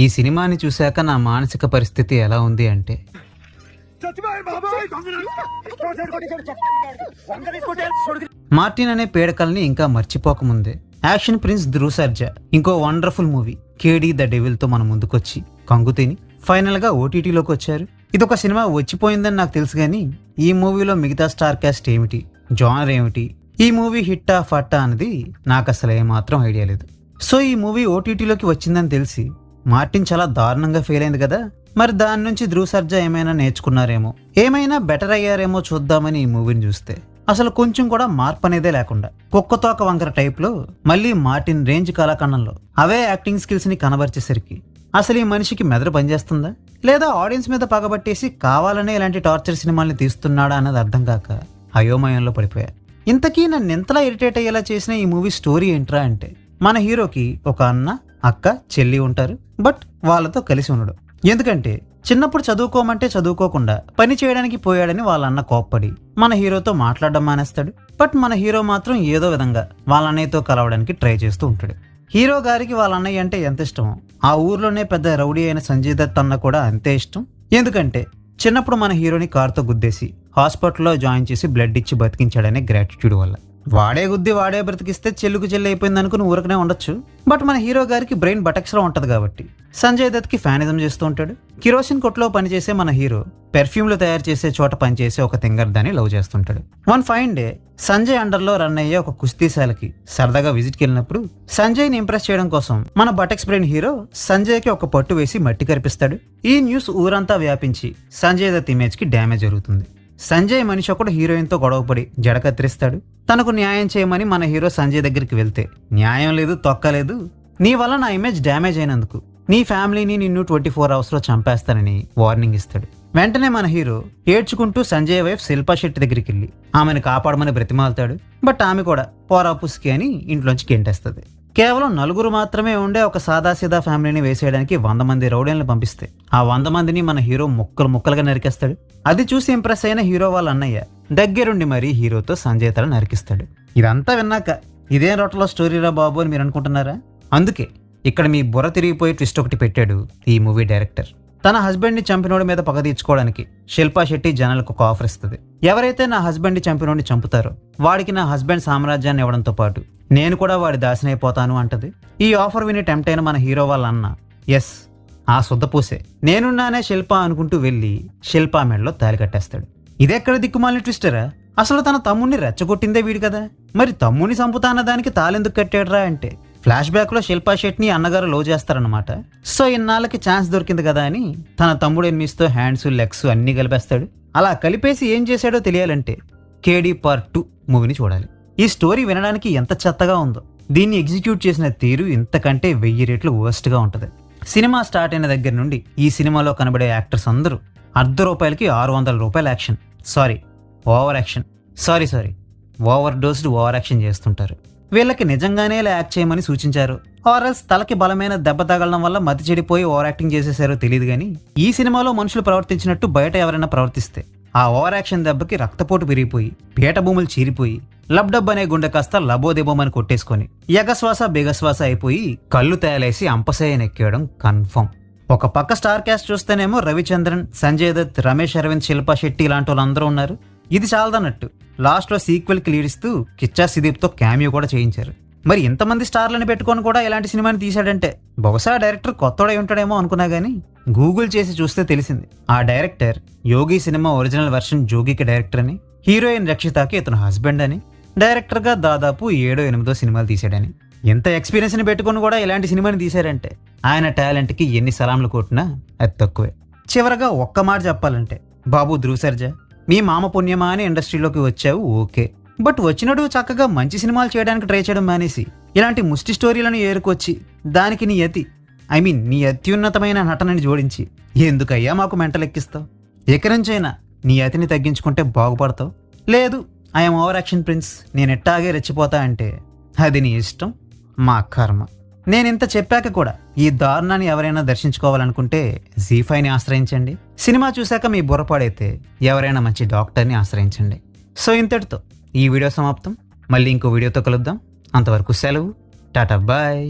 ఈ సినిమాని చూశాక నా మానసిక పరిస్థితి ఎలా ఉంది అంటే, మార్టిన్ అనే పేడకల్ని ఇంకా మర్చిపోకముందే యాక్షన్ ప్రిన్స్ ధ్రువ్ సర్జా ఇంకో వండర్ఫుల్ మూవీ కేడీ ద డెవిల్ తో మన ముందుకొచ్చి కంగుతిని ఫైనల్ గా ఓటీటీలోకి వచ్చారు. ఇదొక సినిమా వచ్చిపోయిందని నాకు తెలుసు కానీ ఈ మూవీలో మిగతా స్టార్ కాస్ట్ ఏమిటి, జానర్ ఏమిటి, ఈ మూవీ హిట్టా ఫట్టా అనేది నాకు అసలు ఏమాత్రం ఐడియా లేదు. సో ఈ మూవీ ఓటీటీలోకి వచ్చిందని తెలిసి మార్టిన్ చాలా దారుణంగా ఫెయిల్ అయింది కదా, మరి దాని నుంచి ధ్రువ్ సర్జా ఏమైనా నేర్చుకున్నారేమో, ఏమైనా బెటర్ అయ్యారేమో చూద్దామని ఈ మూవీని చూస్తే అసలు కొంచెం కూడా మార్పు అనేదే లేకుండా కుక్కతోక వంకర టైప్లో మళ్ళీ మార్టిన్ రేంజ్ కళాఖండంలో అవే యాక్టింగ్ స్కిల్స్ ని కనబరిచేసరికి అసలు ఈ మనిషికి మెదడు పనిచేస్తుందా లేదా ఆడియన్స్ మీద పగబట్టేసి కావాలనే ఇలాంటి టార్చర్ సినిమాల్ని తీస్తున్నాడా అన్నది అర్థం కాక అయోమయంలో పడిపోయా. ఇంతకీ నన్ను ఎంతలా ఇరిటేట్ అయ్యేలా చేసిన ఈ మూవీ స్టోరీ ఏంట్రా అంటే, మన హీరోకి ఒక అన్న, అక్క, చెల్లి ఉంటారు. బట్ వాళ్ళతో కలిసి ఉండడు. ఎందుకంటే చిన్నప్పుడు చదువుకోమంటే చదువుకోకుండా పని చేయడానికి పోయాడని వాళ్ళ అన్న కోప్పడి మన హీరోతో మాట్లాడడం మానేస్తాడు. బట్ మన హీరో మాత్రం ఏదో విధంగా వాళ్ళ అన్నయ్యతో కలవడానికి ట్రై చేస్తూ ఉంటాడు. హీరో గారికి వాళ్ళ అన్నయ్య అంటే ఎంత ఇష్టమో ఆ ఊర్లోనే పెద్ద రౌడీ అయిన సంజయ్ దత్ అన్న కూడా అంతే ఇష్టం. ఎందుకంటే చిన్నప్పుడు మన హీరోని కారుతో గుద్దేసి హాస్పిటల్లో జాయిన్ చేసి బ్లడ్ ఇచ్చి బతికించాడనే గ్రాటిట్యూడ్ వల్ల. వాడే గుద్ది వాడే బ్రతికిస్తే చెల్లుకు చెల్లి అయిపోయింది అనుకుని ఊరకనే ఉండొచ్చు. బట్ మన హీరో గారికి బ్రెయిన్ బటక్స్లో ఉంటది కాబట్టి సంజయ్ దత్ కి ఫ్యానిజం చేస్తూ ఉంటాడు. కిరోసిన్ కొట్లో పనిచేసే మన హీరో పెర్ఫ్యూమ్లు తయారు చేసే చోట పనిచేసే ఒక తింగర్దాన్ని లవ్ చేస్తుంటాడు. వన్ ఫైన్ డే సంజయ్ అండర్లో రన్ అయ్యే ఒక కుస్తీశాలకి సరదాగా విజిట్కి వెళ్ళినప్పుడు సంజయ్ని ఇంప్రెస్ చేయడం కోసం మన బటక్స్ బ్రెయిన్ హీరో సంజయ్కి ఒక పట్టు వేసి మట్టి కరిపిస్తాడు. ఈ న్యూస్ ఊరంతా వ్యాపించి సంజయ్ దత్ ఇమేజ్ కి డ్యామేజ్ జరుగుతుంది. సంజయ్ మనిషి ఒకడు హీరోయిన్తో గొడవపడి జడ కత్తిరిస్తాడు. తనకు న్యాయం చేయమని మన హీరో సంజయ్ దగ్గరికి వెళ్తే, న్యాయం లేదు తొక్కలేదు, నీ వల్ల నా ఇమేజ్ డ్యామేజ్ అయినందుకు నీ ఫ్యామిలీని నిన్ను 24 hours చంపేస్తానని వార్నింగ్ ఇస్తాడు. వెంటనే మన హీరో ఏడ్చుకుంటూ సంజయ్ వైఫ్ శిల్పా శెట్టి దగ్గరికి వెళ్ళి ఆమెను కాపాడమని బ్రతిమాలుతాడు. బట్ ఆమె కూడా పోరా పుస్కి అని ఇంట్లోంచి గెంటేస్తుంది. కేవలం 4 మాత్రమే ఉండే ఒక సాదాసీదా ఫ్యామిలీని వేసేయడానికి 100 మంది రౌడీలను పంపిస్తే ఆ 100 మందిని మన హీరో ముక్కలు ముక్కలుగా నరికేస్తాడు. అది చూసి ఇంప్రెస్ అయిన హీరో వాళ్ళ అన్నయ్య దగ్గరుండి మరీ హీరోతో సంజయ్ తల నరికిస్తాడు. ఇదంతా విన్నాక ఇదేం రొట్టలో స్టోరీరా బాబు అని మీరు అనుకుంటున్నారా? అందుకే ఇక్కడ మీ బుర్ర తిరిగిపోయి ట్విస్ట్ ఒకటి పెట్టాడు ఈ మూవీ డైరెక్టర్. తన హస్బెండ్ ని చంపినోడి మీద పగ తీర్చుకోవడానికి శిల్పా శెట్టి జనాలకు ఒక ఆఫర్ ఇస్తుంది. ఎవరైతే నా హస్బెండ్ ని చంపినోడిని చంపుతారో వాడికి నా హస్బెండ్ సామ్రాజ్యాన్ని ఇవ్వడంతో పాటు నేను కూడా వాడి దాసినైపోతాను అంటది. ఈ ఆఫర్ విని టెంప్ట్ అయిన మన హీరో వాళ్ళ అన్న ఎస్ ఆ శుద్ధపూసే నేనున్నానే శిల్ప అనుకుంటూ వెళ్లి శిల్పా మెడలో తాలి కట్టేస్తాడు. ఇదెక్కడ దిక్కుమాలిన ట్విస్టరా? అసలు తన తమ్ముడిని రెచ్చగొట్టిందే వీడు కదా, మరి తమ్ముడిని చంపుతా అన్న దానికి తాలెందుకు కట్టాడురా అంటే ఫ్లాష్ బ్యాక్ లో శిల్పా శెట్టిని అన్నగారు లవ్ చేస్తారనమాట. సో ఇన్నాళ్ళకి ఛాన్స్ దొరికింది కదా అని తన తమ్ముడు ఎనిమిస్తో హ్యాండ్స్ లెగ్స్ అన్ని కలిపేస్తాడు. అలా కలిపేసి ఏం చేశాడో తెలియాలంటే కేడీ పార్ట్ 2 మూవీని చూడాలి. ఈ స్టోరీ వినడానికి ఎంత చెత్తగా ఉందో దీన్ని ఎగ్జిక్యూట్ చేసిన తీరు ఇంతకంటే 1000 రెట్లు వర్స్ట్ గా ఉంటది. సినిమా స్టార్ట్ అయిన దగ్గర నుండి ఈ సినిమాలో కనబడే యాక్టర్స్ అందరూ ₹100కి 600 action over dozed over action చేస్తుంటారు. వీళ్ళకి నిజంగానే ఇలా యాక్ట్ చేయమని సూచించారు ఆర్ఎల్స్ తలకి బలమైన దెబ్బ తగలడం వల్ల మతి చెడిపోయి ఓవర్ యాక్టింగ్ చేసేసారో తెలియదు కానీ ఈ సినిమాలో మనుషులు ప్రవర్తించినట్టు బయట ఎవరైనా ప్రవర్తిస్తే ఆ ఓవర్ యాక్షన్ దెబ్బకి రక్తపోటు పెరిగిపోయి పీట భూములు చీరిపోయి లబ్డబ్ అనే గుండె కాస్త లబోదెబోమని కొట్టేసుకొని ఎగశ్వాస బేగశ్వాస అయిపోయి కళ్ళు తేలేసి అంపసేయనెక్కేయడం కన్ఫర్మ్. ఒక పక్క స్టార్ క్యాస్ట్ చూస్తేనేమో రవిచంద్రన్, సంజయ్ దత్, రమేష్ అరవింద్, శిల్పా శెట్టి ఇలాంటి వాళ్ళందరూ ఉన్నారు. ఇది చాలదన్నట్టు లాస్ట్ లో సీక్వెల్ కి లీడిస్తూ కిచ్చా సుదీప్ తో క్యామియో కూడా చేయించారు. మరి ఇంతమంది స్టార్లను పెట్టుకొని కూడా ఇలాంటి సినిమాని తీశాడంటే బహుశా డైరెక్టర్ కొత్తోడై ఉంటాడేమో అనుకున్నా గానీ గూగుల్ చేసి చూస్తే తెలిసింది ఆ డైరెక్టర్ యోగి సినిమా ఒరిజినల్ వెర్షన్ జోగికి డైరెక్టర్ అని, హీరోయిన్ రక్షితాకి ఇతను హస్బెండ్ అని, డైరెక్టర్ గా దాదాపు 7-8 సినిమాలు తీశాడని. ఎంత ఎక్స్పీరియన్స్ ని పెట్టుకుని కూడా ఇలాంటి సినిమాని తీశారంటే ఆయన టాలెంట్ కి ఎన్ని సలాంలు కొట్టినా అది తక్కువే. చివరగా ఒక్క మాట చెప్పాలంటే బాబు ధ్రువ్ సర్జా, మీ మామ పుణ్యమా అని ఇండస్ట్రీలోకి వచ్చావు ఓకే, బట్ వచ్చినడు చక్కగా మంచి సినిమాలు చేయడానికి ట్రై చేయడం మానేసి ఇలాంటి ముష్టి స్టోరీలను ఏరుకొచ్చి దానికి నీ అత్యున్నతమైన నటనని జోడించి ఎందుకయ్యా మాకు మెంటల్ ఎక్కిస్తావు? ఎక్కడి నుంచైనా నీ అతిని తగ్గించుకుంటే బాగుపడతావు. లేదు ఐఎమ్ ఓవర్ యాక్షన్ ప్రిన్స్, నేను ఎట్టాగే రెచ్చిపోతా అంటే అది నీ ఇష్టం, మా కర్మ. నేనింత చెప్పాక కూడా ఈ దారుణాన్ని ఎవరైనా దర్శించుకోవాలనుకుంటే జీ5ని ఆశ్రయించండి. సినిమా చూశాక మీ బుర్రపాడైతే ఎవరైనా మంచి డాక్టర్ని ఆశ్రయించండి. సో ఇంతటితో ఈ వీడియో సమాప్తం. మళ్ళీ ఇంకో వీడియోతో కలుద్దాం. అంతవరకు సెలవు. టాటా బాయ్.